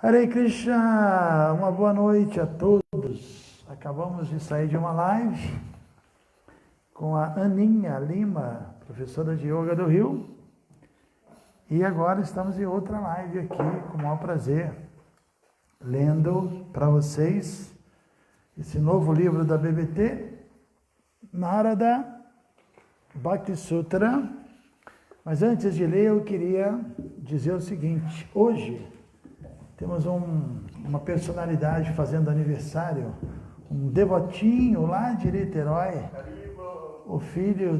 Hare Krishna, uma boa noite a todos. Acabamos de sair de uma live com a Aninha Lima, professora de Yoga do Rio. E agora estamos em outra live aqui, com o maior prazer, lendo para vocês esse novo livro da BBT, Narada Bhakti Sutra. Mas antes de ler, eu queria dizer o seguinte: hoje temos uma personalidade fazendo aniversário, um devotinho lá de Niterói, o filho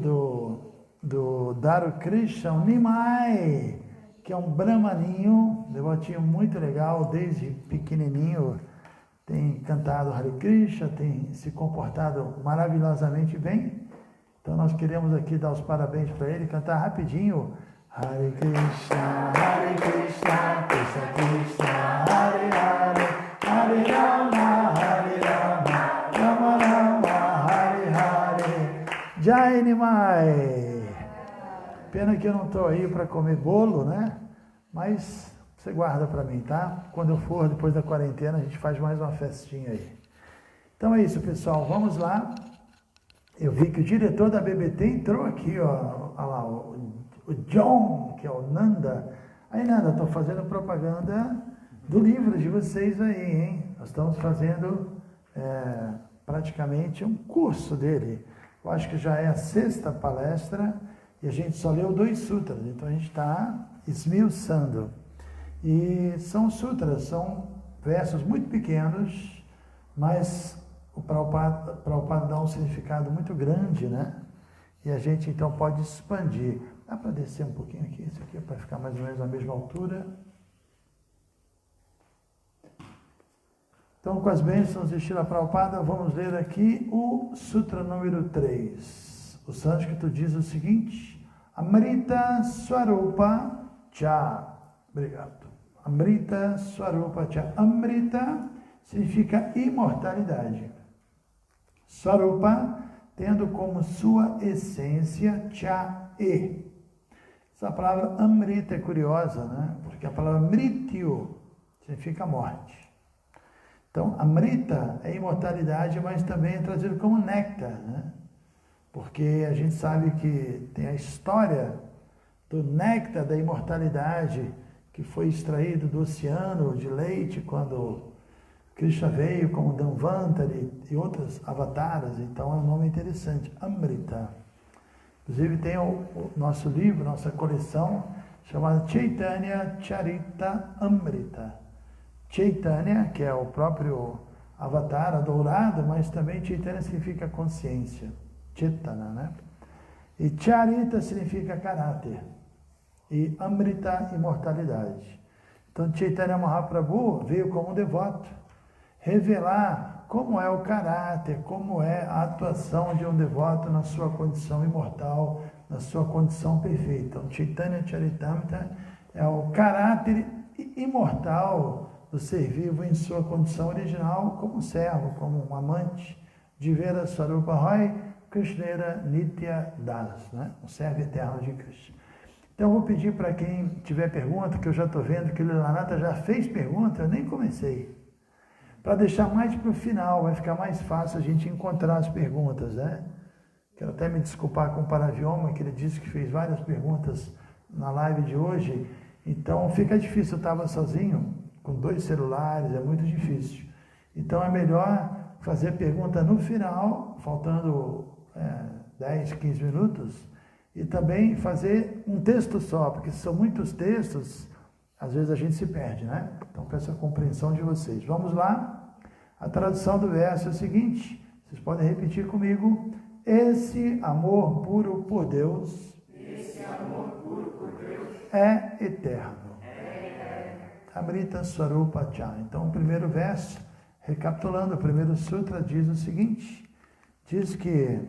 do Daru Krishna, o Nimai, que é um brahmaninho, devotinho muito legal, desde pequenininho, tem cantado Hare Krishna, tem se comportado maravilhosamente bem. Então nós queremos aqui dar os parabéns para ele, cantar rapidinho. Hare Krishna, Krishna Krishna, Hare Hare, Hare Rama, Rama Rama, Hare Hare. Jai Nimai. Pena que eu não estou aí para comer bolo, né? Mas você guarda para mim, tá? Quando eu for, depois da quarentena, a gente faz mais uma festinha aí. Então é isso, pessoal. Vamos lá. Eu vi que o diretor da BBT entrou aqui, ó. Olha lá, o John, que é o Nanda. Aí, Nanda, estou fazendo propaganda do livro de vocês aí, hein? Nós estamos fazendo praticamente um curso dele. Eu acho que já é a 6ª palestra e a gente só leu 2 sutras, então a gente está esmiuçando. E são sutras, são versos muito pequenos, mas o Prabhupada dá um significado muito grande, né? E a gente então pode expandir. Dá para descer um pouquinho aqui, isso aqui para ficar mais ou menos na mesma altura. Então, com as bênçãos de Srila Prabhupada, vamos ler aqui o Sutra número 3. O sânscrito diz o seguinte: Amrita Swarupa Cha. Obrigado. Amrita Swarupa Cha. Amrita significa imortalidade. Swarupa, tendo como sua essência Cha E. Essa palavra Amrita é curiosa, né? Porque a palavra Mrityu significa morte. Então, Amrita é imortalidade, mas também é trazido como néctar, né? Porque a gente sabe que tem a história do néctar da imortalidade que foi extraído do oceano de leite quando Krishna veio como Dhanvantari e outras avataras. Então é um nome interessante, Amrita. Inclusive tem o nosso livro, nossa coleção, chamada Chaitanya Charita Amrita. Chaitanya, que é o próprio avatar adorado, mas também Chaitanya significa consciência, Chaitana, né? E Charita significa caráter, e Amrita, imortalidade. Então Chaitanya Mahaprabhu veio como um devoto, revelar como é o caráter, como é a atuação de um devoto na sua condição imortal, na sua condição perfeita. Então, Chaitanya Charitamrita é o caráter imortal do ser vivo em sua condição original, como servo, como um amante de Vera Swarupa Roy Krishnera Nitya Das, né? Um servo eterno de Krishna. Então, eu vou pedir para quem tiver pergunta, que eu já estou vendo que o Lilanata já fez pergunta, eu nem comecei. Para deixar mais para o final, vai ficar mais fácil a gente encontrar as perguntas, né? Quero até me desculpar com o Paravyoma, que ele disse que fez várias perguntas na live de hoje. Então, fica difícil, eu estava sozinho, com 2 celulares, é muito difícil. Então, é melhor fazer pergunta no final, faltando 10, 15 minutos, e também fazer um texto só, porque se são muitos textos, às vezes a gente se perde, né? Então, peço a compreensão de vocês. Vamos lá. A tradução do verso é o seguinte, vocês podem repetir comigo. Esse amor puro por Deus, é eterno. Amrita Swarupa Cha. Então, o primeiro verso, recapitulando, o primeiro sutra diz o seguinte, diz que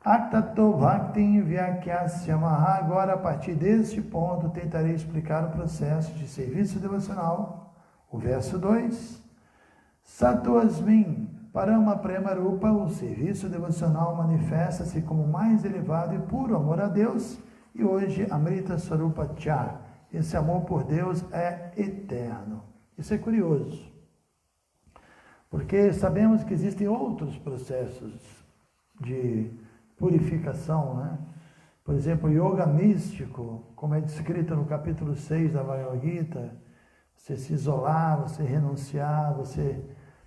Aktato Bhaktin Vyakyasya Maha. Agora, a partir deste ponto, tentarei explicar o processo de serviço devocional. O verso 2. Sattvasmin Parama Prema Rupa. O serviço devocional manifesta-se como mais elevado e puro amor a Deus. E hoje, Amrita Swarupa Cha, esse amor por Deus é eterno. Isso é curioso, porque sabemos que existem outros processos de purificação, né? Por exemplo, o yoga místico, como é descrito no capítulo 6 da Bhagavad Gita, você se isolar, você renunciar, você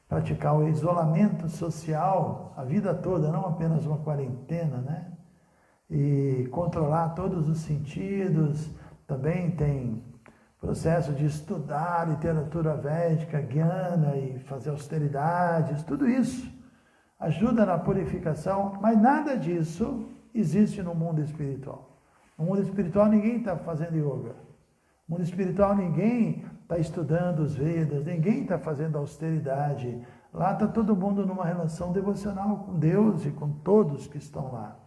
praticar o isolamento social a vida toda, não apenas uma quarentena, né? E controlar todos os sentidos. Também tem processo de estudar literatura védica, Jnana e fazer austeridades, tudo isso ajuda na purificação, mas nada disso existe no mundo espiritual. No mundo espiritual ninguém está fazendo yoga. No mundo espiritual ninguém está estudando os Vedas, ninguém está fazendo austeridade. Lá está todo mundo numa relação devocional com Deus e com todos que estão lá.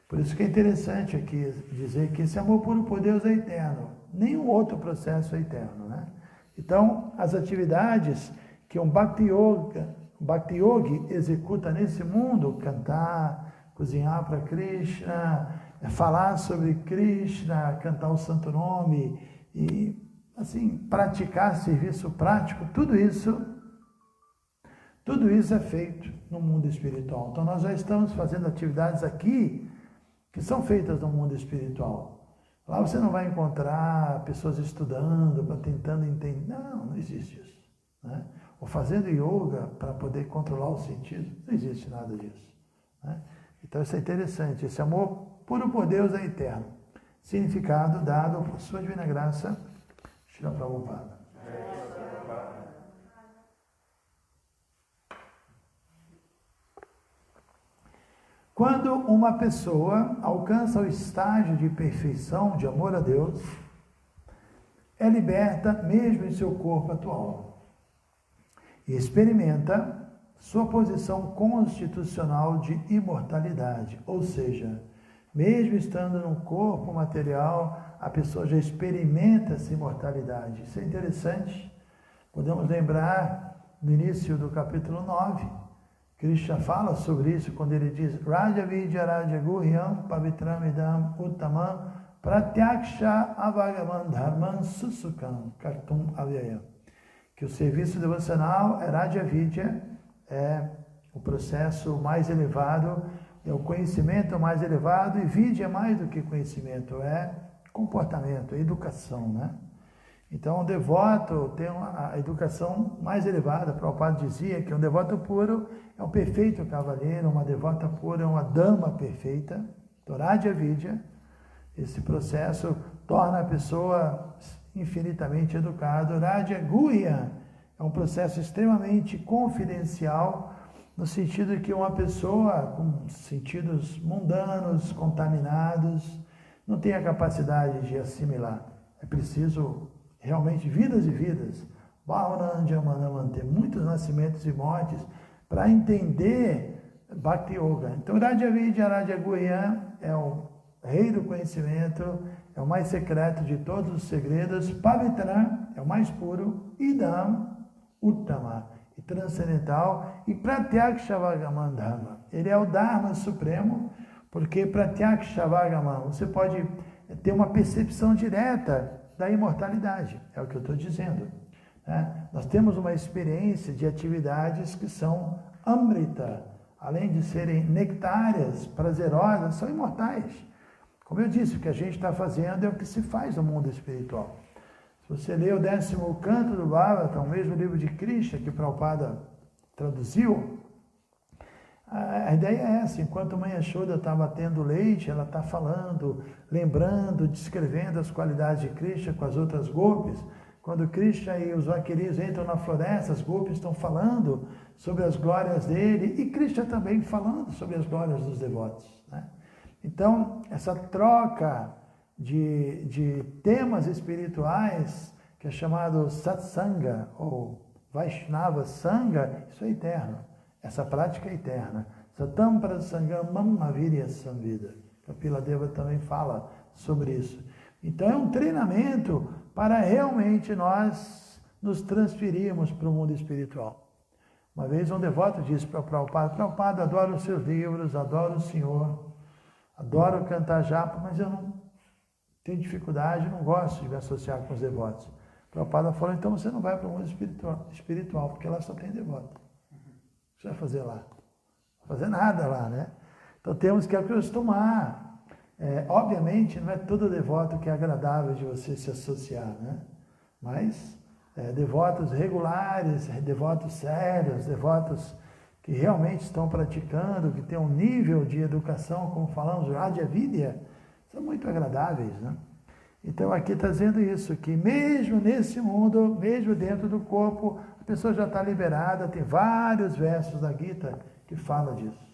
Por isso que é interessante aqui dizer que esse amor puro por Deus é eterno. Nenhum outro processo é eterno, né? Então, as atividades que um Bhakti Yogi executa nesse mundo, cantar, cozinhar para Krishna, falar sobre Krishna, cantar o santo nome e, assim, praticar serviço prático, tudo isso é feito no mundo espiritual. Então, nós já estamos fazendo atividades aqui que são feitas no mundo espiritual. Lá você não vai encontrar pessoas estudando, tentando entender. Não existe isso, né? Ou fazendo yoga para poder controlar os sentidos. Não existe nada disso, né? Então isso é interessante. Esse amor puro por Deus é eterno. Significado dado por sua divina graça, Srila Prabhupada. Quando uma pessoa alcança o estágio de perfeição, de amor a Deus, é liberta mesmo em seu corpo atual e experimenta sua posição constitucional de imortalidade, ou seja, mesmo estando num corpo material, a pessoa já experimenta essa imortalidade. Isso é interessante. Podemos lembrar no início do capítulo 9, Krishna fala sobre isso quando ele diz Raja Vidya Raja Guhyam Pavitram Idam Uttamam Pratyaksha Avagaman Dharman Susukam Kartum Avyayam. Que o serviço devocional é Raja Vidya, é o processo mais elevado, é o conhecimento mais elevado, e Vidya é mais do que conhecimento, é comportamento, é educação, né? Então, o devoto tem a educação mais elevada. Prabhupada dizia que um devoto puro é um perfeito cavaleiro, uma devota pura é uma dama perfeita. Então, Raja Vidya, esse processo torna a pessoa infinitamente educada. Raja Guhya é um processo extremamente confidencial, no sentido de que uma pessoa com sentidos mundanos, contaminados, não tem a capacidade de assimilar. É preciso realmente vidas e vidas, manter muitos nascimentos e mortes para entender Bhakti Yoga. Então, Raja Vidya, Raja Guhya é o rei do conhecimento, é o mais secreto de todos os segredos. Pavitra é o mais puro, Idam, Uttama, e transcendental, e Pratyakshavagaman Dharma. Ele é o Dharma supremo, porque Pratyakshavagaman, você pode ter uma percepção direta da imortalidade, é o que eu estou dizendo, né? Nós temos uma experiência de atividades que são amrita, além de serem nectárias, prazerosas, são imortais. Como eu disse, o que a gente está fazendo é o que se faz no mundo espiritual. Se você ler o 10º canto do Bhagavatam, o mesmo livro de Krishna que Prabhupada traduziu, a ideia é essa: enquanto Mãe Yashoda está batendo leite, ela está falando, lembrando, descrevendo as qualidades de Krishna com as outras gopis. Quando Krishna e os vaquiris entram na floresta, as gopis estão falando sobre as glórias dele, e Krishna também falando sobre as glórias dos devotos, né? Então, essa troca de temas espirituais, que é chamado Satsanga, ou Vaishnava Sangha, isso é eterno. Essa prática é eterna. Satam Prasangam Mammavirya Samvida. Kapila Deva também fala sobre isso. Então é um treinamento para realmente nós nos transferirmos para o mundo espiritual. Uma vez um devoto disse para o Prabhupada: Prabhupada, adoro os seus livros, adoro o Senhor, adoro cantar japa, mas eu não tenho dificuldade, não gosto de me associar com os devotos. O Prabhupada falou, então você não vai para o mundo espiritual, porque lá só tem devoto. O que você vai fazer lá? Não vai fazer nada lá, né? Então temos que acostumar. Obviamente, não é todo devoto que é agradável de você se associar, né? Mas devotos regulares, devotos sérios, devotos que realmente estão praticando, que têm um nível de educação, como falamos, Raja Vidya, são muito agradáveis, né? Então aqui está dizendo isso, que mesmo nesse mundo, mesmo dentro do corpo, a pessoa já está liberada, tem vários versos da Gita que falam disso.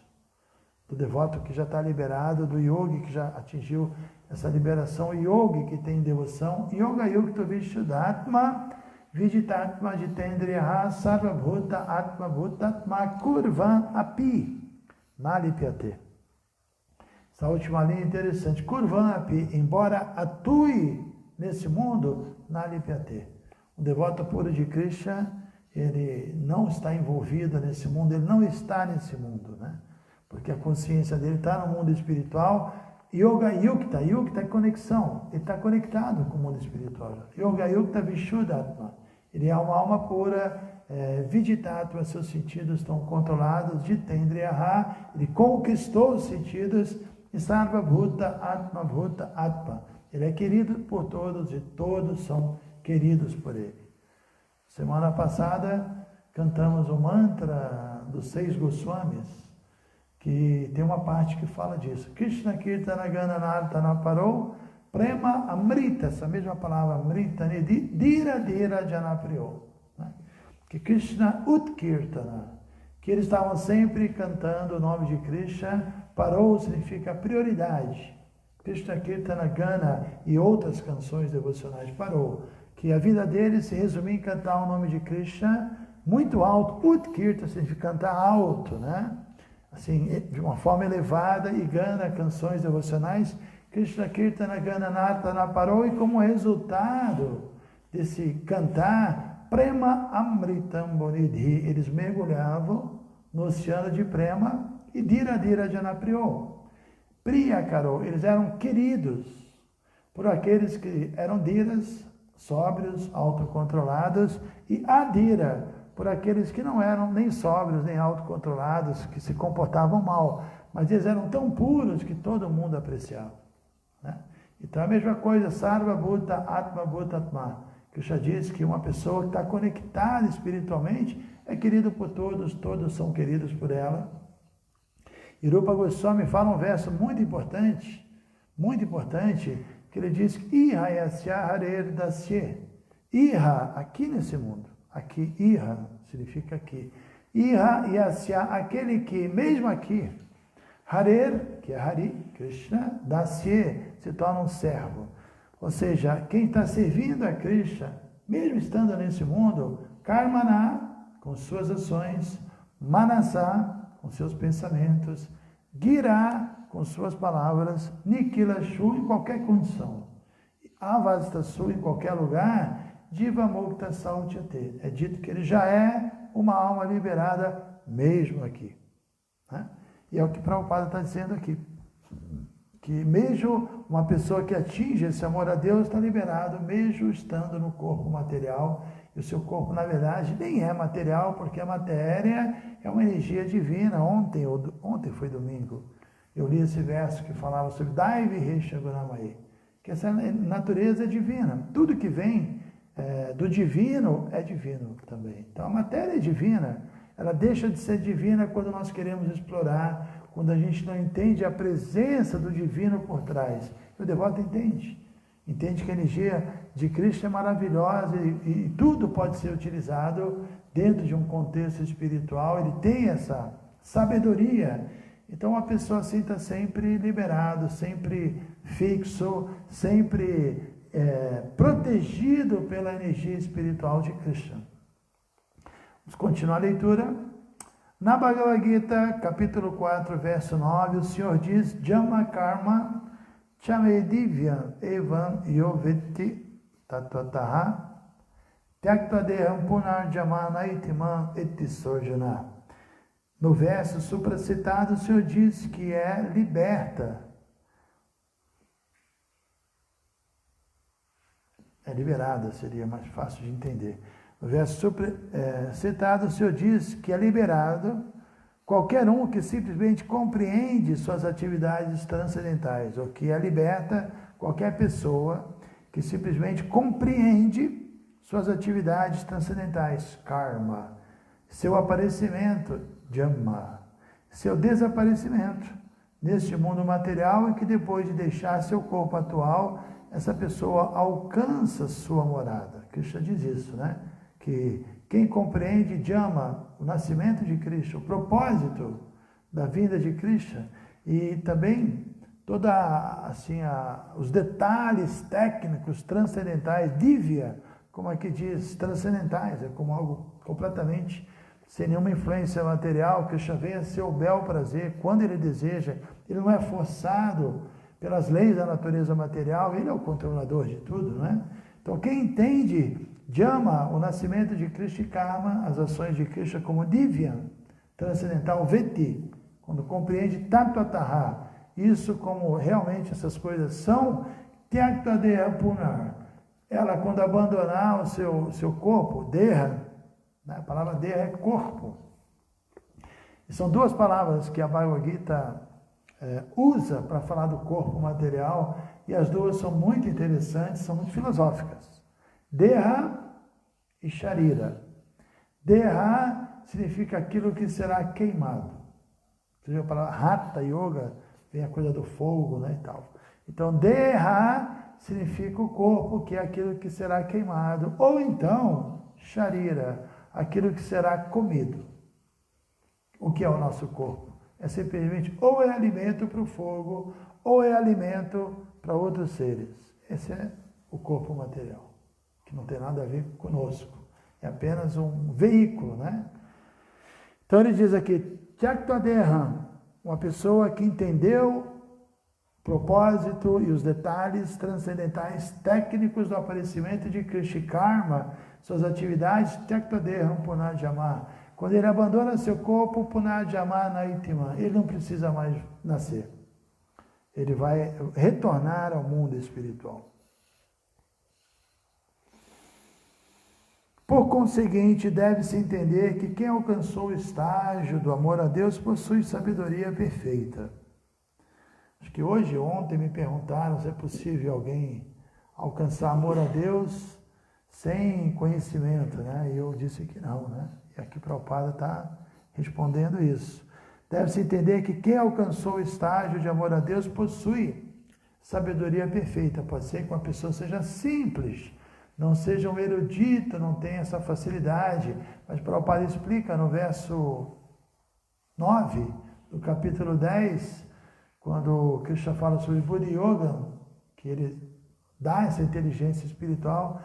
Do devoto que já está liberado, do yogi que já atingiu essa liberação, o yogi que tem devoção, yoga yukta vishuddhatma, viditatma jitendriyaha sarvabhuta atma bhutatma kurvan api nalipyate. Essa última linha é interessante. Kurvan api, embora atue nesse mundo, nalipyate. O devoto puro de Krishna, ele não está envolvido nesse mundo, ele não está nesse mundo, né? Porque a consciência dele está no mundo espiritual. Yoga yukta é conexão, ele está conectado com o mundo espiritual. Yoga yukta vishuddhatma, ele é uma alma pura, viditatma, seus sentidos estão controlados, jitendriyaha, ele conquistou os sentidos, e sarvabhuta atma bhuta atma, ele é querido por todos e todos são queridos por ele. Semana passada cantamos o mantra dos 6 Goswamis, que tem uma parte que fala disso. Krishna Kirtana Gana Nartana Parou Prema Amrita, essa mesma palavra Amrita, Dira Dira Janapriyo. Que Krishna Utkirtana, que eles estavam sempre cantando o nome de Krishna. Parou significa prioridade. Krishna Kirtana Gana e outras canções devocionais parou. Que a vida deles se resumia em cantar o nome de Krishna muito alto. Utkirtana significa cantar alto, né? Assim, de uma forma elevada, e Gana, canções devocionais, Krishna Kirtana Gana Nartana parou, e como resultado desse cantar, Prema Amritam Bonidhi, eles mergulhavam no oceano de Prema, e Dira Dira Janapriyo, Priya Karo, eles eram queridos por aqueles que eram Diras, sóbrios, autocontrolados, e Adira, por aqueles que não eram nem sóbrios, nem autocontrolados, que se comportavam mal, mas eles eram tão puros que todo mundo apreciava, né? Então a mesma coisa, Sarva Bhuta Atma Bhutatma, que já diz que uma pessoa que está conectada espiritualmente é querida por todos, todos são queridos por ela. E Rupa Goswami fala um verso muito importante, que ele diz, Iha yasya harer dasye. Iha, aqui nesse mundo. Aqui, Iha, significa aqui. Iha yasya, aquele que, mesmo aqui, Harer, que é Hari, Krishna, dasye, se torna um servo. Ou seja, quem está servindo a Krishna, mesmo estando nesse mundo, Karmana, com suas ações, Manasa, com seus pensamentos, Gira, com suas palavras, Nikilashu, em qualquer condição, Avastasu, em qualquer lugar, Diva Mukta Sautyate. É dito que ele já é uma alma liberada mesmo aqui, né? E é o que Prabhupada está dizendo aqui, que mesmo uma pessoa que atinge esse amor a Deus está liberado, mesmo estando no corpo material. E o seu corpo, na verdade, nem é material, porque a matéria é uma energia divina. Ontem foi domingo, eu li esse verso que falava sobre Daivi Resha Gunamai, que essa natureza é divina. Tudo que vem do divino é divino também. Então a matéria é divina, ela deixa de ser divina quando nós queremos explorar, quando a gente não entende a presença do divino por trás. O devoto entende que a energia de Krishna é maravilhosa e tudo pode ser utilizado dentro de um contexto espiritual. Ele tem essa sabedoria. Então a pessoa assim está sempre liberado, sempre fixo, sempre protegido pela energia espiritual de Krishna. Vamos continuar a leitura. Na Bhagavad Gita, capítulo 4, verso 9, o Senhor diz, Jama Karma Chamedivya Evam Yovetti Tattvataha Tyaktadeham Punarjamana Itimam Etisorjana. No verso supracitado, o Senhor diz que é liberta é liberada, seria mais fácil de entender. No verso citado, o Senhor diz que é liberado qualquer um que simplesmente compreende suas atividades transcendentais, ou que é liberta qualquer pessoa que simplesmente compreende suas atividades transcendentais, karma, seu aparecimento, dhamma, seu desaparecimento neste mundo material, e que depois de deixar seu corpo atual, essa pessoa alcança sua morada. Krishna diz isso, né? Que quem compreende dhamma, o nascimento de Krishna, o propósito da vinda de Krishna, e também os detalhes técnicos transcendentais, divya, como aqui diz, transcendentais, é como algo completamente sem nenhuma influência material. Krishna vem a seu bel prazer, quando ele deseja, ele não é forçado pelas leis da natureza material, ele é o controlador de tudo, não é? Então, quem entende dhamma, o nascimento de Krishna e karma, as ações de Krishna como divya, transcendental, veti, quando compreende tattva, isso como realmente essas coisas são, tyaktadeha punar, ela quando abandonar o seu corpo, deha, né? A palavra deha é corpo. E são duas palavras que a Bhagavad Gita usa para falar do corpo material, e as duas são muito interessantes, são muito filosóficas. Deha e Sharira. Deha significa aquilo que será queimado. A palavra Hatha Yoga vem a coisa do fogo, né, e tal. Então, Deha significa o corpo, que é aquilo que será queimado. Ou então, Sharira, aquilo que será comido. O que é o nosso corpo? É simplesmente ou é alimento para o fogo, ou é alimento para outros seres. Esse é o corpo material, que não tem nada a ver conosco. É apenas um veículo, né? Então ele diz aqui, Tyaktadeha, uma pessoa que entendeu o propósito e os detalhes transcendentais técnicos do aparecimento de Krishna Karma, suas atividades, Tyaktadeha Punarjama. Quando ele abandona seu corpo, Punarjama Naitima, ele não precisa mais nascer. Ele vai retornar ao mundo espiritual. Por conseguinte, deve-se entender que quem alcançou o estágio do amor a Deus possui sabedoria perfeita. Acho que ontem me perguntaram se é possível alguém alcançar amor a Deus sem conhecimento, né? E eu disse que não, né? E aqui Prabhupada está respondendo isso. Deve-se entender que quem alcançou o estágio de amor a Deus possui sabedoria perfeita. Pode ser que uma pessoa seja simples, não seja um erudito, não tenha essa facilidade. Mas Prabhupada explica no verso 9 do capítulo 10, quando Krishna fala sobre Buddha Yoga, que ele dá essa inteligência espiritual,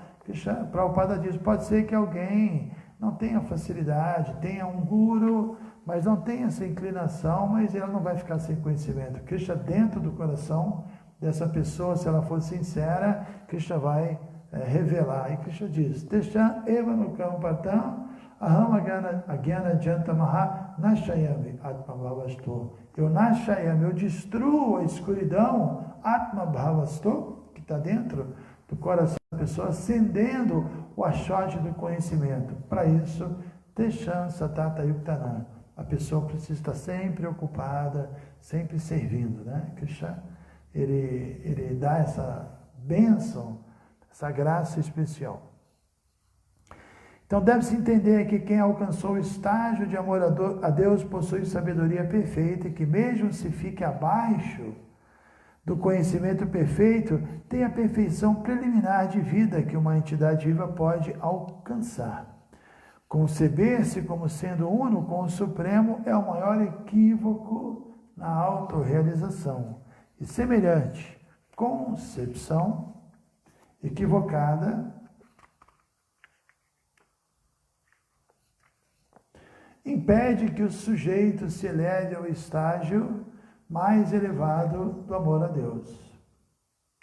Prabhupada diz, pode ser que alguém não tenha facilidade, tenha um guru, mas não tenha essa inclinação, mas ela não vai ficar sem conhecimento. Krishna dentro do coração dessa pessoa, se ela for sincera, Krishna vai revelar. E Krishna diz, Tesha eva nukam patam aham agyana jantamaha nashayami atmabhavasto. Eu nashayami, eu destruo a escuridão atmabhavasto, que está dentro do coração da pessoa, acendendo o achote do conhecimento. Para isso, Teshan Satata Yuktana. A pessoa precisa estar sempre ocupada, sempre servindo, né? Krishna, ele dá essa bênção, essa graça especial. Então, deve-se entender que quem alcançou o estágio de amor a Deus possui sabedoria perfeita, e que mesmo se fique abaixo do conhecimento perfeito, tem a perfeição preliminar de vida que uma entidade viva pode alcançar. Conceber-se como sendo uno com o Supremo é o maior equívoco na autorrealização. E semelhante concepção equivocada impede que o sujeito se eleve ao estágio mais elevado do amor a Deus,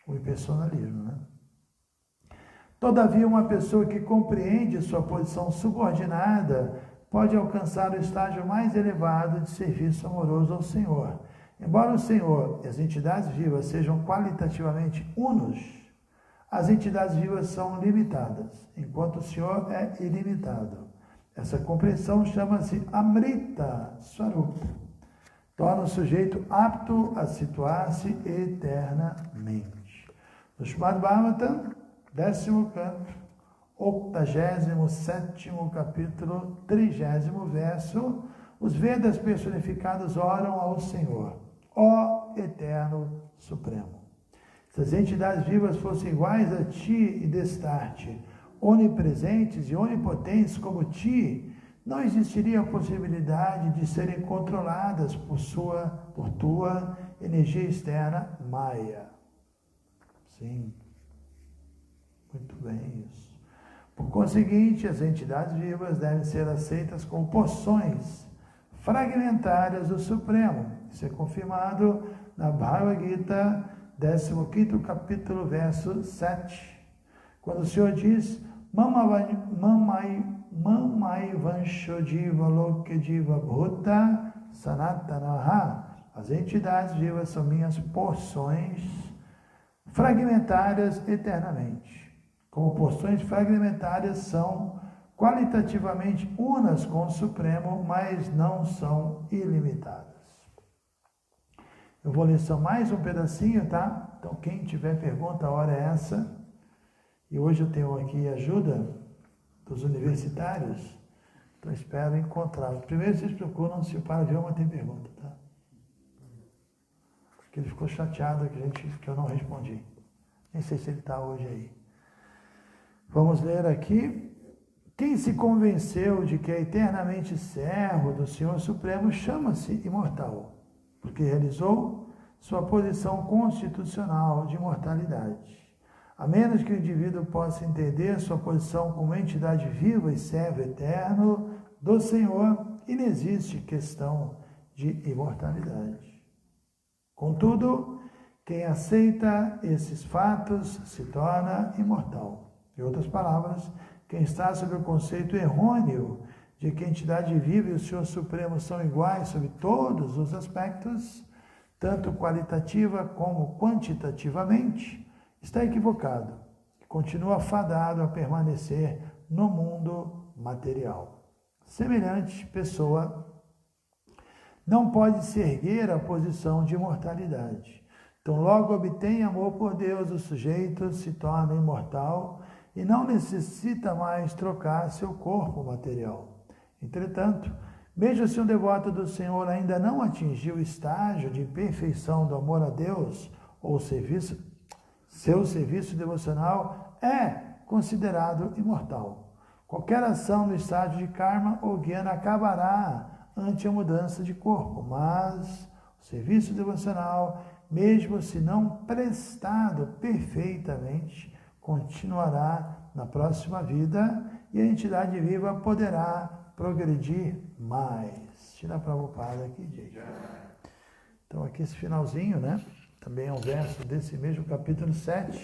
o impersonalismo, né? Todavia, uma pessoa que compreende sua posição subordinada pode alcançar o estágio mais elevado de serviço amoroso ao Senhor. Embora o Senhor e as entidades vivas sejam qualitativamente unos, As entidades vivas são limitadas, enquanto o Senhor é ilimitado. Essa compreensão chama-se Amrita Swarupa. Torna o sujeito apto a situar-se eternamente. No Srimad Bhagavatam, 10º canto, 87º capítulo, 30º verso, os Vedas personificados oram ao Senhor, ó Eterno Supremo. Se as entidades vivas fossem iguais a Ti e Destarte, onipresentes e onipotentes como Ti, não existiria a possibilidade de serem controladas por Tua energia externa Maya. Sim, muito bem isso. Por conseguinte, as entidades vivas devem ser aceitas como porções fragmentárias do Supremo. Isso é confirmado na Bhagavad Gita, 15º capítulo, verso 7. Quando o Senhor diz, Mamai Vansho Jiva Loke Jiva Bhuta Sanatanaha, as entidades vivas são minhas porções fragmentárias eternamente. Como porções fragmentárias são qualitativamente unas com o Supremo, mas não são ilimitadas. Eu vou ler só mais um pedacinho, tá? Então, quem tiver pergunta, a hora é essa. E hoje eu tenho aqui ajuda dos universitários, então espero encontrá-los. Primeiro vocês procuram se o Paravyoma tem pergunta, tá? Porque ele ficou chateado que eu não respondi. Nem sei se ele está hoje aí. Vamos ler aqui. Quem se convenceu de que é eternamente servo do Senhor Supremo chama-se imortal, porque realizou sua posição constitucional de imortalidade. A menos que o indivíduo possa entender sua posição como entidade viva e servo eterno do Senhor, inexiste questão de imortalidade. Contudo, quem aceita esses fatos se torna imortal. Em outras palavras, quem está sob o conceito errôneo de que a entidade viva e o Senhor Supremo são iguais sob todos os aspectos, tanto qualitativa como quantitativamente, está equivocado e continua fadado a permanecer no mundo material. Semelhante pessoa não pode se erguer à posição de imortalidade. Então, logo obtém amor por Deus, o sujeito se torna imortal e não necessita mais trocar seu corpo material. Entretanto, mesmo se um devoto do Senhor ainda não atingiu o estágio de perfeição do amor a Deus ou seu serviço devocional é considerado imortal. Qualquer ação no estágio de karma ou jnana acabará ante a mudança de corpo, mas o serviço devocional, mesmo se não prestado perfeitamente, continuará na próxima vida e a entidade viva poderá progredir mais. Shila Prabhupada aqui diz. Então aqui esse finalzinho, né? Também é um verso desse mesmo capítulo 7,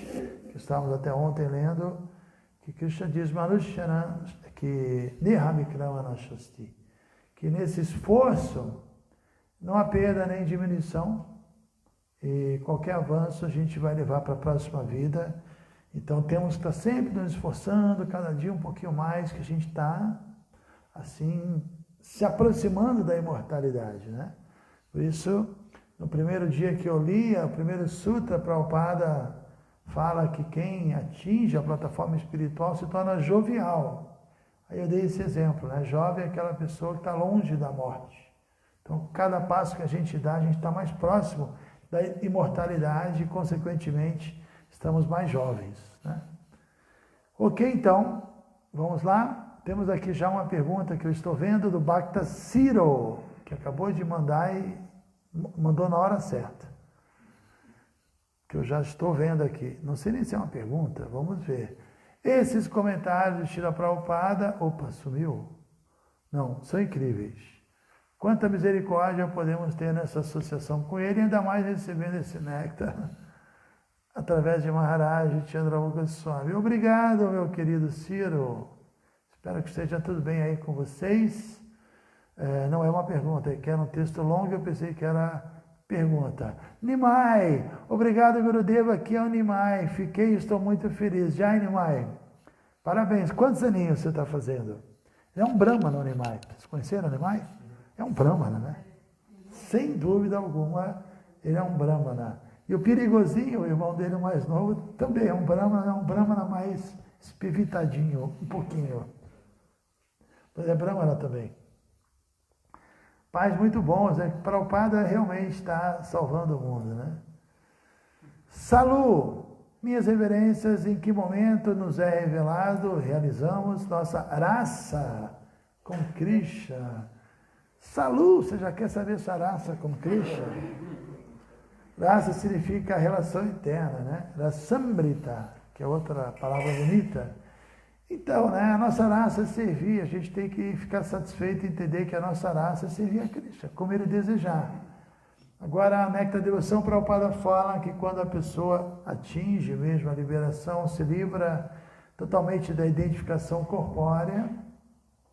que estávamos até ontem lendo, que Krishna diz, Manushana, que Nihavikrama Shasti, que nesse esforço não há perda nem diminuição, e qualquer avanço a gente vai levar para a próxima vida. Então temos que estar sempre nos esforçando, cada dia um pouquinho mais, que a gente está, assim, se aproximando da imortalidade, né? Por isso, no primeiro dia que eu li, o primeiro sutra, Prabhupada fala que quem atinge a plataforma espiritual se torna jovial. Aí eu dei esse exemplo, né? Jovem é aquela pessoa que está longe da morte. Então, cada passo que a gente dá, a gente está mais próximo da imortalidade e, consequentemente, estamos mais jovens, né? Ok, então, vamos lá. Temos aqui já uma pergunta que eu estou vendo do Bhakta Ciro, que acabou de mandar e mandou na hora certa. Que eu já estou vendo aqui. Não sei nem se é uma pergunta, vamos ver. Esses comentários de Srila Prabhupada, opa, sumiu? Não, são incríveis. Quanta misericórdia podemos ter nessa associação com ele, ainda mais recebendo esse néctar através de Maharaj Chandramukha Swami. Obrigado, meu querido Ciro. Espero que esteja tudo bem aí com vocês. Não é uma pergunta, é que era um texto longo, eu pensei que era Pergunta. Nimai, obrigado, Gurudeva, aqui é o Nimai. Estou muito feliz. Jai, Nimai. Parabéns. Quantos aninhos você está fazendo? É um Brahmana, o Nimai. Vocês conheceram o Nimai? É um Brahmana, né? Sem dúvida alguma, ele é um Brahmana. E o Perigosinho, o irmão dele mais novo, também é um Brahmana mais espivitadinho, um pouquinho. Mas é Brahmana também. Pais muito bons, né? Prabhupada realmente está salvando o mundo, né? Salu, minhas reverências, em que momento nos é revelado, realizamos nossa raça com Krishna? Salu, você já quer saber sua raça com Krishna? Raça significa relação interna, né? Rasambrita, que é outra palavra bonita. Então, né, a nossa raça é servir, a gente tem que ficar satisfeito e entender que a nossa raça é servir a Krishna, como ele desejar. Agora, a Nectar Devoção Prabhupada fala que quando a pessoa atinge mesmo a liberação, se livra totalmente da identificação corpórea,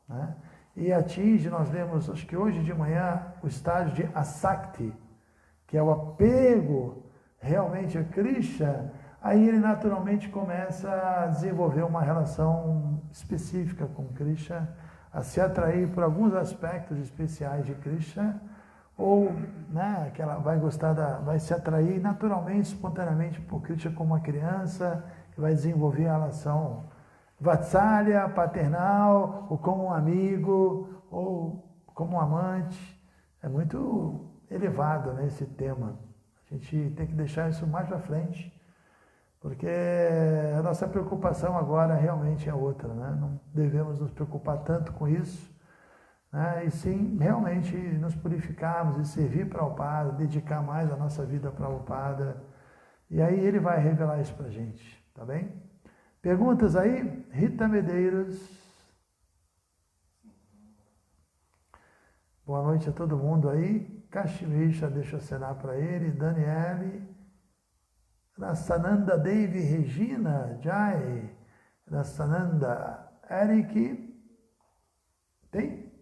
né, e atinge, nós lemos, acho que hoje de manhã, o estágio de Asakti, que é o apego realmente a Krishna, aí ele naturalmente começa a desenvolver uma relação específica com Krishna, a se atrair por alguns aspectos especiais de Krishna, ou, né, que ela vai se atrair naturalmente, espontaneamente por Krishna como uma criança, que vai desenvolver a relação vatsalya, paternal, ou como um amigo, ou como um amante. É muito elevado, né, esse tema. A gente tem que deixar isso mais para frente, porque a nossa preocupação agora realmente é outra, né? Não devemos nos preocupar tanto com isso, né? E sim realmente nos purificarmos e servir para o Prabhupada, dedicar mais a nossa vida para o Prabhupada, e aí ele vai revelar isso para a gente, tá bem? Perguntas aí? Rita Medeiros. Boa noite a todo mundo aí. Kashmisha, deixa eu assinar para ele. Daniele. Rasananda Devi Regina, Jai, Rasananda, Eric, tem?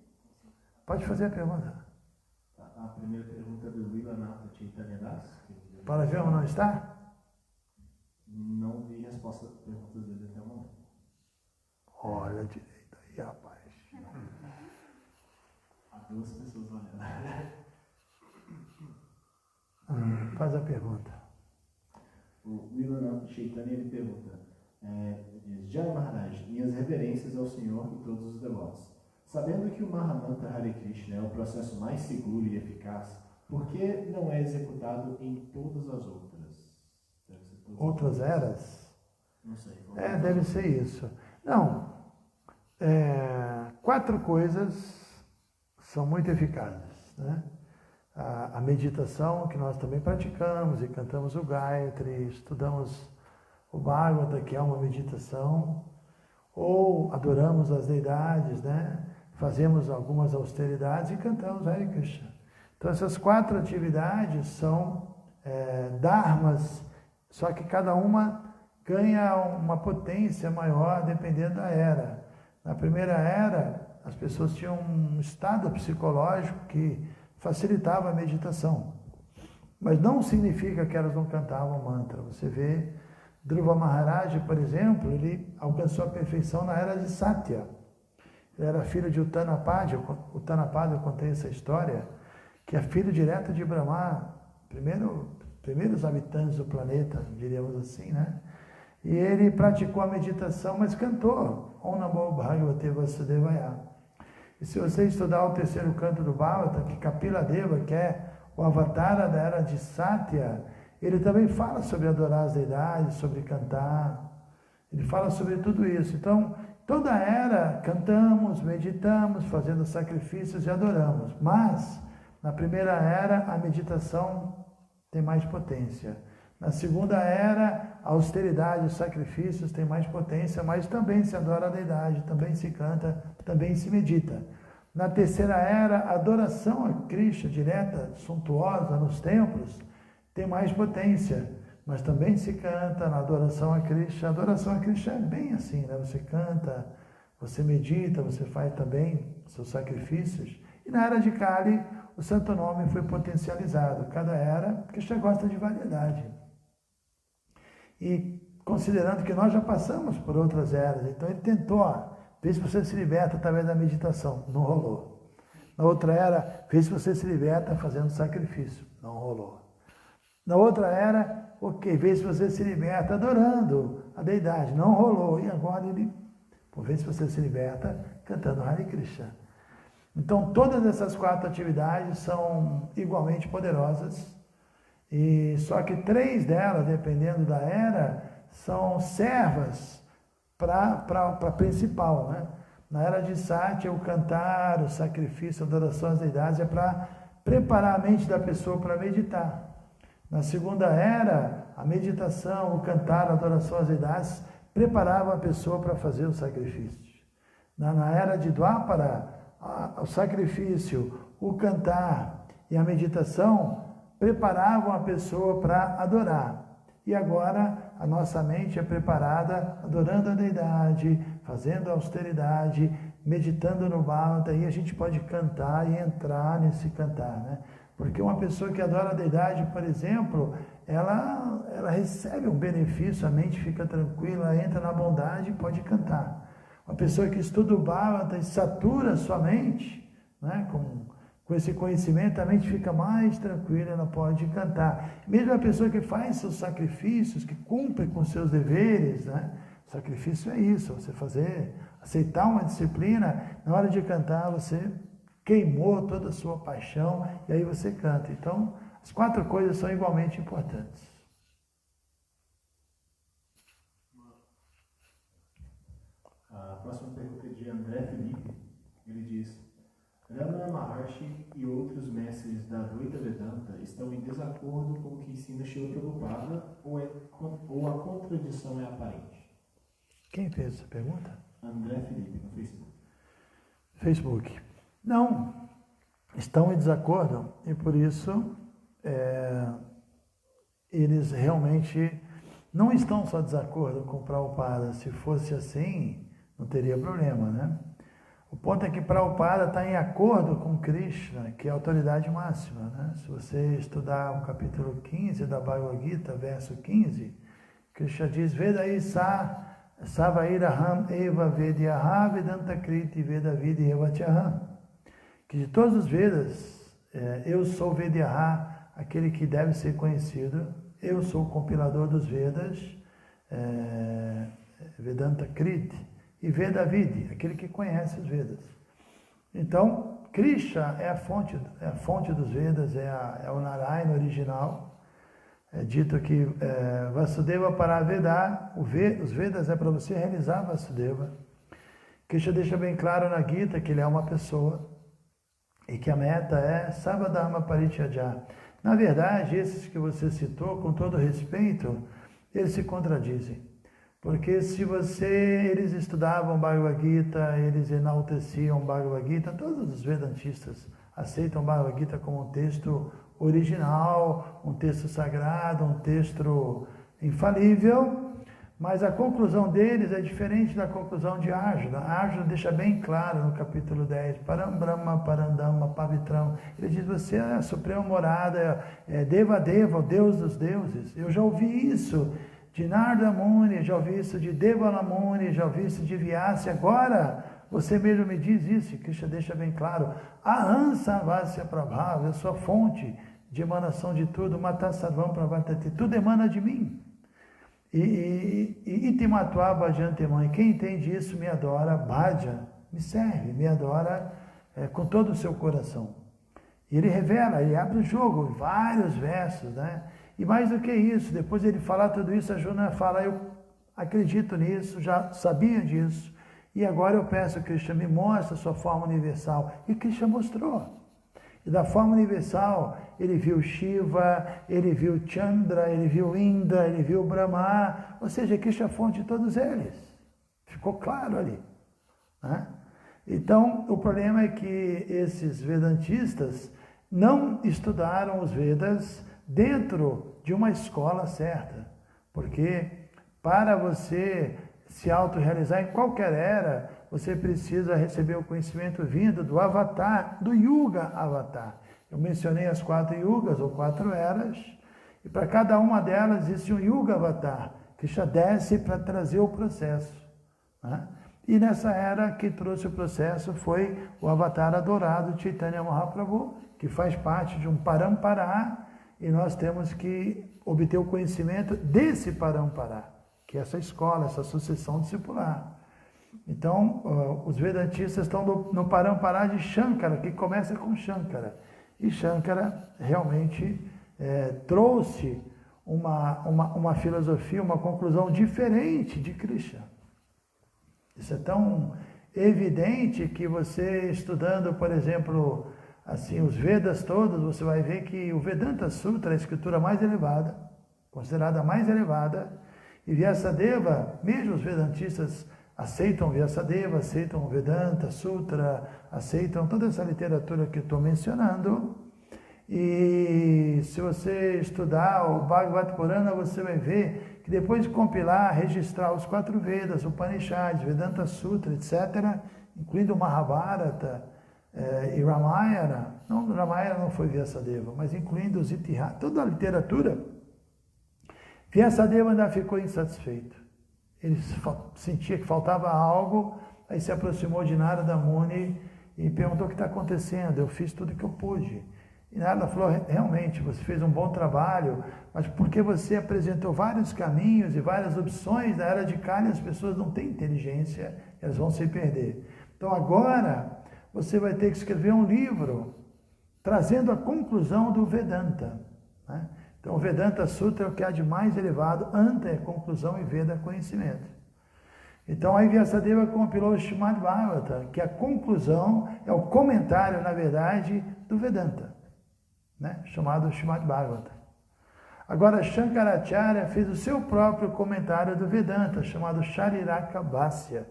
Pode fazer a pergunta. A primeira pergunta é do Vilanata Chaitanya Das. Para ver ou não está? Não vi resposta da pergunta dele até o momento. Olha direito aí, rapaz. Há duas pessoas olhando. Faz a pergunta. O Vilanata Chaitanya ele pergunta, diz, Jai Maharaj, minhas reverências ao Senhor e todos os devotos. Sabendo que o Mahamantra Hare Krishna é o processo mais seguro e eficaz, por que não é executado em todas as outras? Outras eras? Não sei. Deve ser isso. Não. 4 coisas são muito eficazes, né? A meditação, que nós também praticamos e cantamos o Gayatri, estudamos o Bhagavata, que é uma meditação, ou adoramos as deidades, né? Fazemos algumas austeridades e cantamos Hare Krishna. Então essas 4 atividades são dharmas, só que cada uma ganha uma potência maior dependendo da era. Na primeira era, as pessoas tinham um estado psicológico que facilitava a meditação. Mas não significa que elas não cantavam mantra. Você vê Dhruva Maharaj, por exemplo, ele alcançou a perfeição na era de Satya. Ele era filho de Utanapada, eu contei essa história, que é filho direto de Brahma, primeiros habitantes do planeta, diríamos assim, né? E ele praticou a meditação, mas cantou Om Namo Bhagavate Vasudevaya. E se você estudar o 3º canto do Bhagavata, que Kapila Deva, que é o avatar da era de Satya, ele também fala sobre adorar as deidades, sobre cantar, ele fala sobre tudo isso. Então, toda era cantamos, meditamos, fazendo sacrifícios e adoramos. Mas, na primeira era, a meditação tem mais potência. Na segunda era, a austeridade, os sacrifícios têm mais potência, mas também se adora a deidade, também se canta, também se medita. Na terceira era, a adoração a Krishna direta, suntuosa nos templos, tem mais potência, mas também se canta na adoração a Krishna. A adoração a Krishna é bem assim, né? Você canta, você medita, você faz também seus sacrifícios. E na era de Kali, o santo nome foi potencializado. Cada era, Krishna gosta de variedade. E considerando que nós já passamos por outras eras, então ele tentou, ver se você se liberta através da meditação, não rolou. Na outra era, ver se você se liberta fazendo sacrifício, não rolou. Na outra era, ok, vê se você se liberta adorando a deidade, não rolou. E agora ele, vê se você se liberta cantando Hare Krishna. Então todas essas 4 atividades são igualmente poderosas, e só que 3 delas, dependendo da era, são servas para a principal, né? Na era de Satya, o cantar, o sacrifício, a adoração às deidades é para preparar a mente da pessoa para meditar. Na segunda era, a meditação, o cantar, a adoração às deidades preparavam a pessoa para fazer o sacrifício. Na era de Dwapara, o sacrifício, o cantar e a meditação preparavam a pessoa para adorar. E agora a nossa mente é preparada adorando a deidade, fazendo austeridade, meditando no Bhagavata, e a gente pode cantar e entrar nesse cantar, né? Porque uma pessoa que adora a deidade, por exemplo, ela recebe um benefício, a mente fica tranquila, entra na bondade e pode cantar. Uma pessoa que estuda o Bhagavata e satura sua mente, né, com esse conhecimento, a mente fica mais tranquila, ela pode cantar. Mesmo a pessoa que faz seus sacrifícios, que cumpre com seus deveres, né? Sacrifício é isso, você aceitar uma disciplina, na hora de cantar você queimou toda a sua paixão e aí você canta. Então, as 4 coisas são igualmente importantes. A próxima pergunta é de André Felipe. Ele diz: Ramana Maharshi e outros mestres da Advaita Vedanta estão em desacordo com o que ensina Śrīla Prabhupada ou a contradição é aparente? Quem fez essa pergunta? André Felipe, no Facebook. Facebook. Não, estão em desacordo e por isso eles realmente não estão só em desacordo com Prabhupada. Se fosse assim, não teria problema, né? O ponto é que Prabhupada está em acordo com Krishna, que é a autoridade máxima, né? Se você estudar o capítulo 15 da Bhagavad Gita, verso 15, Krishna diz: Vedai Savairaham Eva Vedyaha Vedanta Kriti Vedavidi Eva Chaham. Que de todos os Vedas, eu sou Vedyaha, aquele que deve ser conhecido, eu sou o compilador dos Vedas, Vedanta Kriti, e Vedavidi, aquele que conhece os Vedas. Então, Krishna é a fonte dos Vedas, é o Narayana original. É dito que Vasudeva para Vedar, os Vedas é para você realizar Vasudeva. Krishna deixa bem claro na Gita que ele é uma pessoa e que a meta é Sabadharma Parityaja. Na verdade, esses que você citou, com todo respeito, eles se contradizem. Porque se eles estudavam Bhagavad Gita, eles enalteciam Bhagavad Gita, todos os Vedantistas aceitam Bhagavad Gita como um texto original, um texto sagrado, um texto infalível, mas a conclusão deles é diferente da conclusão de Arjuna. Arjuna deixa bem claro no capítulo 10, Param Brahma, Parandama, Pavitram. Ele diz: você é a suprema morada, é Deva Deva, o Deus dos deuses. Eu já ouvi isso de Narada Muni, já ouvi isso de Devala Muni, já ouvi isso de Vyasa. Agora você mesmo me diz isso. Krishna deixa bem claro: Aham Sarvasya Prabhava, eu sou a fonte de emanação de tudo, Mata Sarvam Pravartati, tudo emana de mim. E Itimatva Bhajantemam, quem entende isso me adora, Bhaja, me serve, me adora com todo o seu coração. E ele revela, ele abre o jogo, vários versos, né? E mais do que isso, depois de ele falar tudo isso, a Juna fala: eu acredito nisso, já sabia disso, e agora eu peço a Krishna, me mostra a sua forma universal. E Krishna mostrou. E da forma universal, ele viu Shiva, ele viu Chandra, ele viu Indra, ele viu Brahma, ou seja, Krishna é a fonte de todos eles. Ficou claro ali, né? Então, o problema é que esses Vedantistas não estudaram os Vedas dentro de uma escola certa, porque para você se autorrealizar em qualquer era, você precisa receber o conhecimento vindo do avatar, do Yuga Avatar, Eu mencionei as 4 yugas, ou 4 eras, e para cada uma delas existe um yuga avatar. Krishna desce para trazer o processo, né? E nessa era que trouxe o processo foi o avatar adorado Chaitanya Mahaprabhu, que faz parte de um parampará, e nós temos que obter o conhecimento desse parampará, que é essa escola, essa sucessão discipular. Então, os Vedantistas estão no parampará de Shankara, que começa com Shankara. E Shankara realmente trouxe uma filosofia, uma conclusão diferente de Krishna. Isso é tão evidente que você, estudando, por exemplo, assim, os Vedas todos, você vai ver que o Vedanta Sutra é a escritura mais elevada, considerada a mais elevada, e Vyasadeva, mesmo os Vedantistas aceitam Vyasadeva, aceitam o Vedanta Sutra, aceitam toda essa literatura que eu estou mencionando. E se você estudar o Bhagavad Purana, você vai ver que depois de compilar, registrar os 4 Vedas, Upanishads, Vedanta Sutra, etc., incluindo o Mahabharata e Ramayana, Ramayana não foi Vyasadeva, mas incluindo os Itihas, toda a literatura, Vyasadeva ainda ficou insatisfeito. Ele sentia que faltava algo, aí se aproximou de Narada Muni e perguntou o que está acontecendo. Eu fiz tudo o que eu pude. E Narada falou, realmente, você fez um bom trabalho, mas porque você apresentou vários caminhos e várias opções, na era de Kali as pessoas não têm inteligência, elas vão se perder. Então agora você vai ter que escrever um livro trazendo a conclusão do Vedanta, né? Então o Vedanta Sutra é o que há de mais elevado, Anta é conclusão e Veda é conhecimento. Então aí Vyasadeva compilou o Srimad Bhagavatam, que a conclusão é o comentário, na verdade, do Vedanta, né? Chamado Srimad Bhagavatam. Agora Shankaracharya fez o seu próprio comentário do Vedanta, chamado Shariraka Bhasya.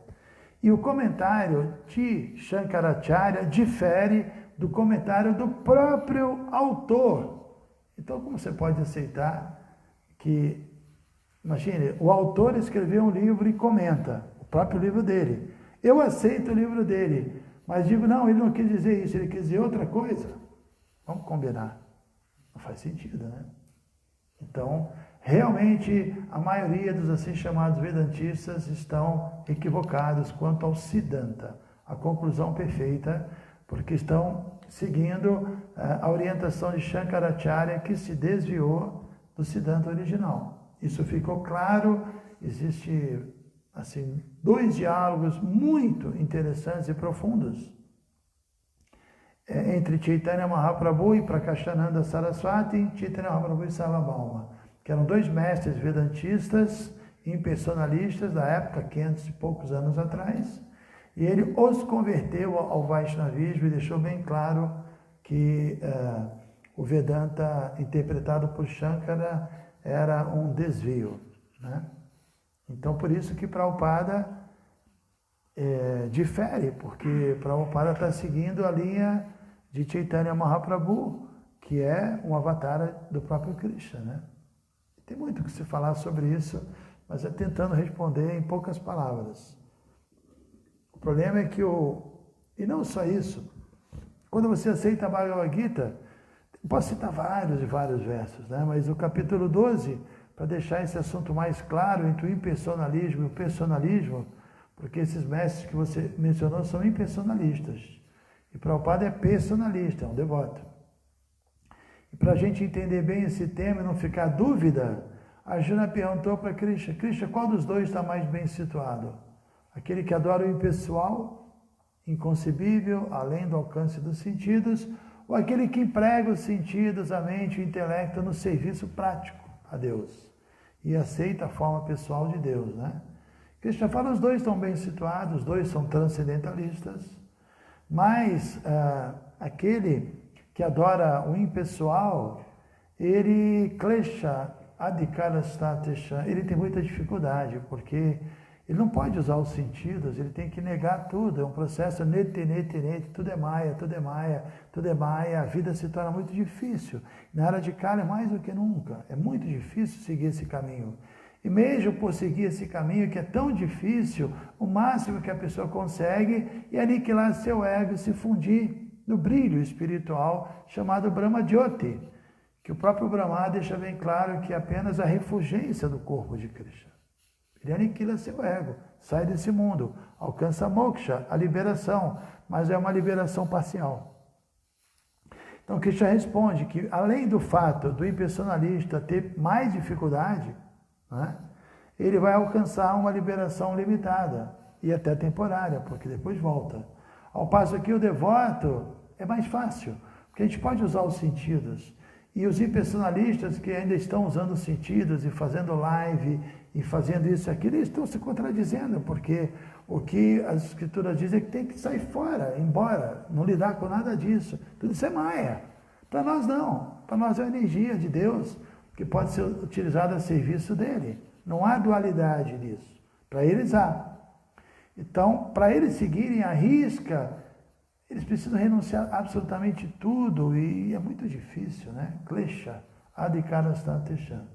E o comentário de Shankaracharya difere do comentário do próprio autor. Então, como você pode aceitar que, imagine, o autor escreveu um livro e comenta, o próprio livro dele. Eu aceito o livro dele, mas digo, não, ele não quis dizer isso, ele quis dizer outra coisa. Vamos combinar. Não faz sentido, né? Então, realmente, a maioria dos assim chamados Vedantistas estão equivocados quanto ao Siddhanta, a conclusão perfeita, porque estão seguindo a orientação de Shankaracharya, que se desviou do Siddhanta original. Isso ficou claro, existe assim 2 diálogos muito interessantes e profundos entre Chaitanya Mahaprabhu e Prakashananda Saraswati, Chaitanya Mahaprabhu e Sarvabhauma, que eram 2 mestres vedantistas impersonalistas da época, 500 e poucos anos atrás, e ele os converteu ao Vaishnavismo e deixou bem claro que o Vedanta interpretado por Shankara era um desvio, né? Então, por isso que Prabhupada difere, porque Prabhupada está seguindo a linha de Chaitanya Mahaprabhu, que é um avatar do próprio Krishna, né? Tem muito que se falar sobre isso, mas é tentando responder em poucas palavras. O problema é que e não só isso, quando você aceita a Bhagavad Gita, posso citar vários e vários versos, né? Mas o capítulo 12, para deixar esse assunto mais claro entre o impersonalismo e o personalismo, porque esses mestres que você mencionou são impersonalistas, e Prabhupada é personalista, é um devoto. E para a gente entender bem esse tema e não ficar dúvida, Arjuna perguntou para Krishna, Krishna, qual dos 2 está mais bem situado? Aquele que adora o impessoal, inconcebível, além do alcance dos sentidos, ou aquele que emprega os sentidos, a mente e o intelecto no serviço prático a Deus e aceita a forma pessoal de Deus, né? Krishna fala, os 2 estão bem situados, os 2 são transcendentalistas, mas aquele que adora o impessoal, ele klesha adhikarastatesha, ele tem muita dificuldade, porque ele não pode usar os sentidos, ele tem que negar tudo, é um processo nete, tudo é maia, tudo é maia, tudo é maia, a vida se torna muito difícil. Na era de Kali, mais do que nunca, é muito difícil seguir esse caminho. E mesmo por seguir esse caminho que é tão difícil, o máximo que a pessoa consegue é aniquilar seu ego e se fundir no brilho espiritual chamado Brahma Jyoti, que o próprio Brahma deixa bem claro que é apenas a refulgência do corpo de Krishna. Ele aniquila seu ego, sai desse mundo, alcança moksha, a liberação, mas é uma liberação parcial. Então Krishna responde que, além do fato do impersonalista ter mais dificuldade, né, ele vai alcançar uma liberação limitada e até temporária, porque depois volta. Ao passo que o devoto é mais fácil, porque a gente pode usar os sentidos. E os impersonalistas que ainda estão usando os sentidos e fazendo live e fazendo isso e aquilo, eles estão se contradizendo, porque o que as escrituras dizem é que tem que sair fora, embora, não lidar com nada disso. Tudo isso é maia. Para nós não. Para nós é a energia de Deus que pode ser utilizada a serviço dele. Não há dualidade nisso. Para eles há. Então, para eles seguirem a risca, eles precisam renunciar a absolutamente tudo e é muito difícil, né? Klesha, adikarastanteshan.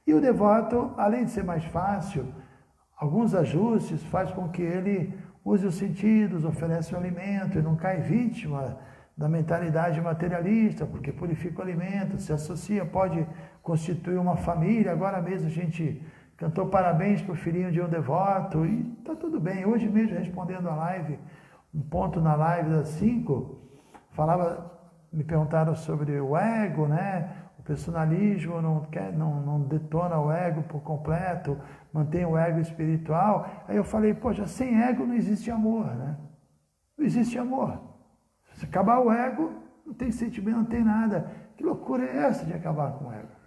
E o devoto, além de ser mais fácil, alguns ajustes faz com que ele use os sentidos, oferece o alimento e não cai vítima da mentalidade materialista, porque purifica o alimento, se associa, pode constituir uma família. Agora mesmo a gente cantou parabéns para o filhinho de um devoto e está tudo bem. Hoje mesmo, respondendo a live, um ponto na live das 5, me perguntaram sobre o ego, né? O personalismo não detona o ego por completo, mantém o ego espiritual. Aí eu falei, poxa, sem ego não existe amor, né? Não existe amor. Se acabar o ego, não tem sentimento, não tem nada. Que loucura é essa de acabar com o ego?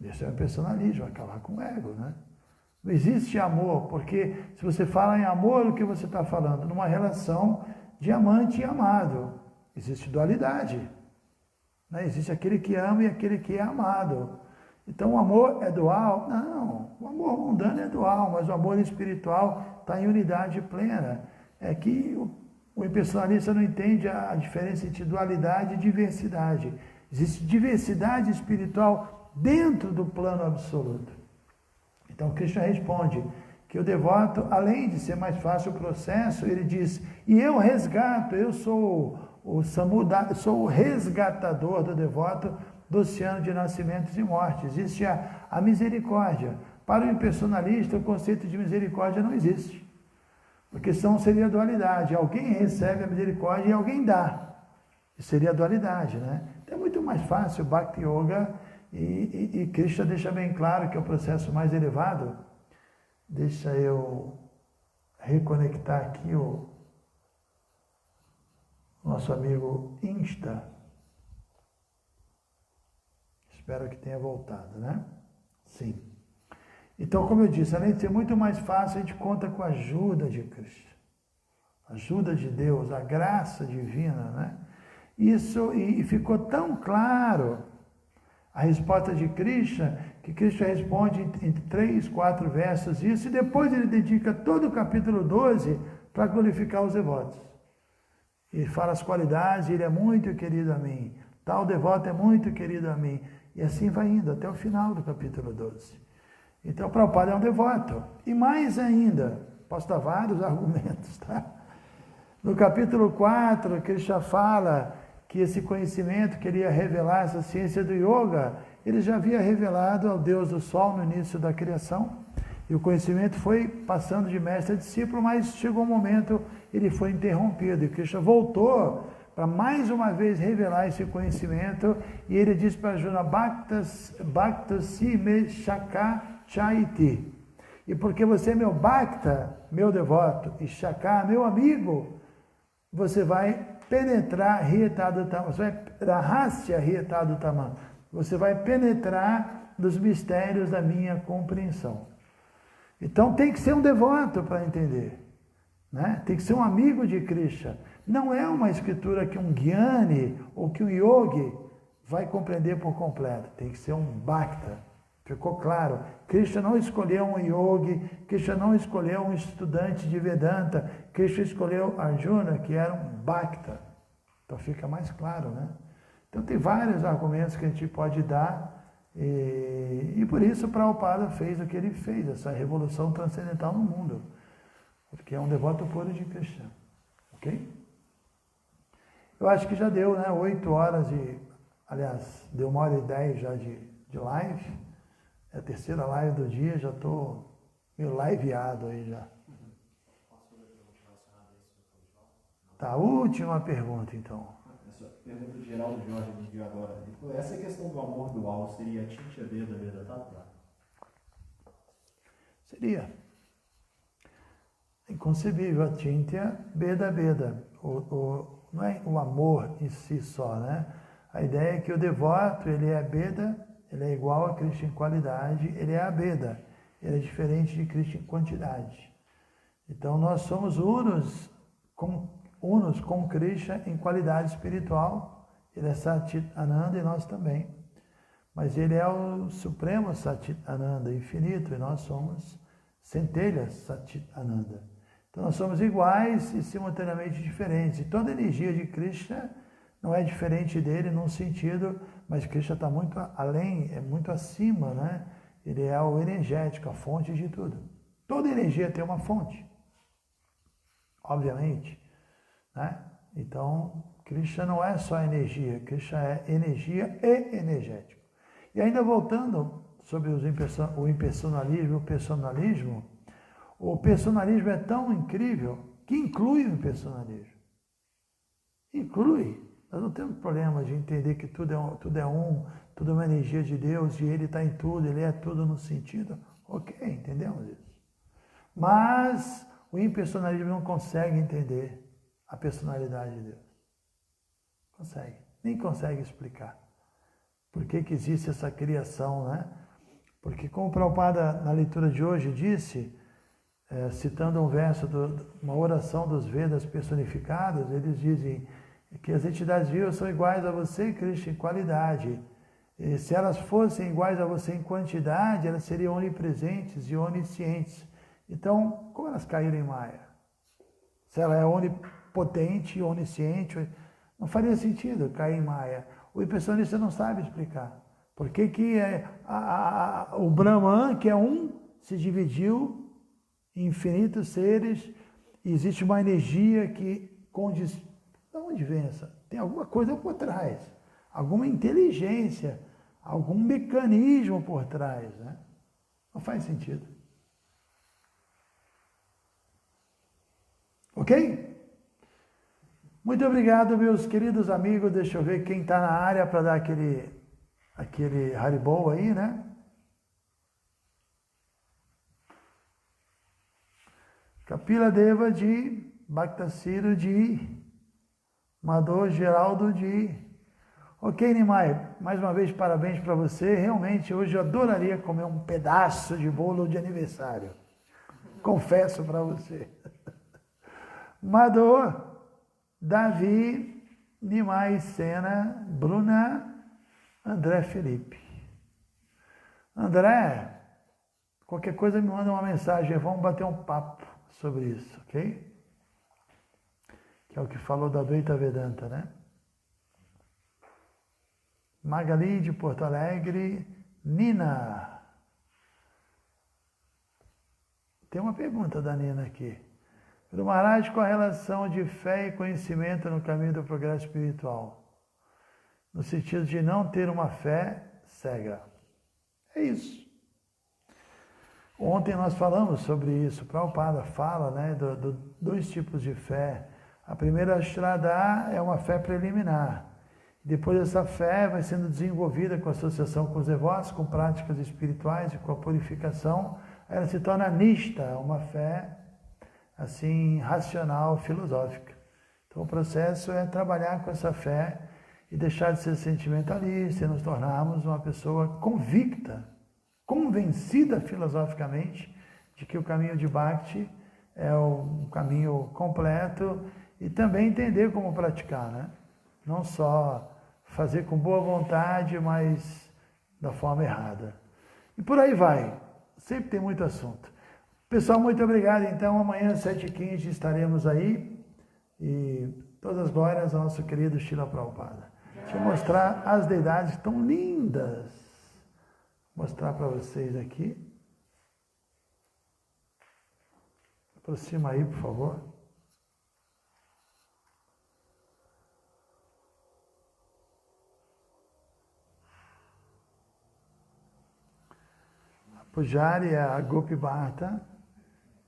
Isso é o personalismo, acabar com o ego, né? Não existe amor, porque se você fala em amor, o que você está falando? Numa relação de amante e amado. Existe dualidade. Né? Existe aquele que ama e aquele que é amado. Então o amor é dual? Não, o amor mundano é dual, mas o amor espiritual está em unidade plena. É que o impersonalista não entende a diferença entre dualidade e diversidade. Existe diversidade espiritual dentro do plano absoluto. Então Krishna responde que o devoto, além de ser mais fácil o processo, ele diz, e eu resgato, eu sou sou o resgatador do devoto do oceano de nascimentos e mortes. Existe a misericórdia. Para o impersonalista, o conceito de misericórdia não existe. Porque senão seria a dualidade. Alguém recebe a misericórdia e alguém dá. Isso seria a dualidade, né? Então é muito mais fácil o Bhakti Yoga e Krishna deixa bem claro que é o processo mais elevado. Deixa eu reconectar aqui o nosso amigo Insta. Espero que tenha voltado, né? Sim. Então, como eu disse, além de ser muito mais fácil, a gente conta com a ajuda de Krishna, a ajuda de Deus, a graça divina, né? Isso, e ficou tão claro a resposta de Krishna, que Krishna responde em 3, 4 versos isso, e depois ele dedica todo o capítulo 12 para glorificar os devotos. Ele fala as qualidades, ele é muito querido a mim, tal devoto é muito querido a mim, e assim vai indo até o final do capítulo 12. Então, Prabhupada é um devoto. E mais ainda, posso dar vários argumentos, tá? No capítulo 4, Krishna fala que esse conhecimento que ele ia revelar, essa ciência do yoga, ele já havia revelado ao Deus do Sol no início da criação. E o conhecimento foi passando de mestre a discípulo, mas chegou um momento, ele foi interrompido. E Krishna voltou para mais uma vez revelar esse conhecimento. E ele diz para Arjuna, Bhaktasi me shaka chaiti. E porque você é meu Bhakta, meu devoto, e Shaka, meu amigo, você vai penetrar você vai penetrar nos mistérios da minha compreensão. Então tem que ser um devoto para entender, né? Tem que ser um amigo de Krishna. Não é uma escritura que um Gyani ou que um Yogi vai compreender por completo. Tem que ser um Bhakta. Ficou claro? Krishna não escolheu um yogi, Krishna não escolheu um estudante de Vedanta, Krishna escolheu Arjuna, que era um Bhakta. Então fica mais claro, né? Então tem vários argumentos que a gente pode dar, e por isso Prabhupada fez o que ele fez, essa revolução transcendental no mundo, porque é um devoto puro de Krishna. Ok? Eu acho que já deu, né? 8 horas aliás, deu 1h10 já de live. É a terceira live do dia, já estou meio liveado aí já. Tá, última pergunta então. Essa pergunta de Geraldo Jorge me enviou agora. Essa questão do amor dual seria Tintia Beda Beda Tata? Seria inconcebível a Tintia Beda Beda. Não é o amor em si só, né? A ideia é que o devoto, ele é Beda, ele é igual a Krishna em qualidade, ele é a Beda, ele é diferente de Krishna em quantidade. Então nós somos unos com Krishna em qualidade espiritual, ele é Satit Ananda e nós também. Mas ele é o supremo Satit Ananda, infinito, e nós somos centelhas Satit Ananda. Então nós somos iguais e simultaneamente diferentes. E toda a energia de Krishna não é diferente dele num sentido, mas Krishna está muito além, é muito acima, né? Ele é o energético, a fonte de tudo. Toda energia tem uma fonte, obviamente, né? Então, Krishna não é só energia, Krishna é energia e energético. E ainda voltando sobre o impersonalismo e o personalismo é tão incrível que inclui o impersonalismo. Inclui. Nós não temos problema de entender que tudo é uma energia de Deus e Ele está em tudo, Ele é tudo no sentido. Ok, entendemos isso. Mas o impersonalismo não consegue entender a personalidade de Deus. Consegue. Nem consegue explicar. Por que existe essa criação, né? Porque como o Prabhupada na leitura de hoje disse, citando um verso, uma oração dos Vedas personificados, eles dizem que as entidades vivas são iguais a você, Krishna, em qualidade. E se elas fossem iguais a você em quantidade, elas seriam onipresentes e oniscientes. Então, como elas caíram em Maya? Se ela é onipotente, onisciente, não faria sentido cair em Maya. O impressionista não sabe explicar. Por que o Brahman, que é se dividiu em infinitos seres, e existe uma energia que condiz. De onde vem essa? Tem alguma coisa por trás, alguma inteligência, algum mecanismo por trás, né? Não faz sentido. Ok? Muito obrigado, meus queridos amigos. Deixa eu ver quem está na área para dar aquele Haribol aí, né? Kapila Deva de Bhaktasiro de Madhur Geraldo de... Ok, Nimai, mais uma vez parabéns para você. Realmente hoje eu adoraria comer um pedaço de bolo de aniversário. Confesso para você. Madhur, Davi, Nimai Sena, Bruna, André Felipe. André, qualquer coisa me manda uma mensagem, vamos bater um papo sobre isso, ok? Que é o que falou da Advaita Vedanta, né? Magali de Porto Alegre, Nina. Tem uma pergunta da Nina aqui. Guru Maharaj, qual a relação de fé e conhecimento no caminho do progresso espiritual? No sentido de não ter uma fé cega. É isso. Ontem nós falamos sobre isso. Prabhupada fala, né, dois tipos de fé. A primeira, Shraddha, é uma fé preliminar. Depois essa fé vai sendo desenvolvida com associação com os devotos, com práticas espirituais e com a purificação. Ela se torna Nishta, uma fé assim racional, filosófica. Então o processo é trabalhar com essa fé e deixar de ser sentimentalista e nos tornarmos uma pessoa convicta, convencida filosoficamente de que o caminho de Bhakti é um caminho completo e também entender como praticar, né? Não só fazer com boa vontade, mas da forma errada. E por aí vai. Sempre tem muito assunto. Pessoal, muito obrigado. Então, amanhã às 7h15 estaremos aí. E todas as glórias ao nosso querido Srila Prabhupada. Deixa eu mostrar as deidades tão lindas. Vou mostrar para vocês aqui. Aproxima aí, por favor. Pujari é a Gopi Bharta,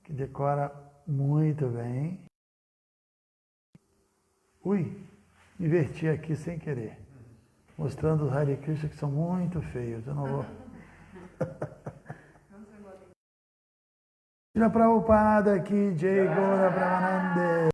que decora muito bem. Ui, inverti aqui sem querer, mostrando os Hare Krishna que são muito feios. Eu não vou. Shila Prabhupada aqui, Jai Gaura Brahmanande.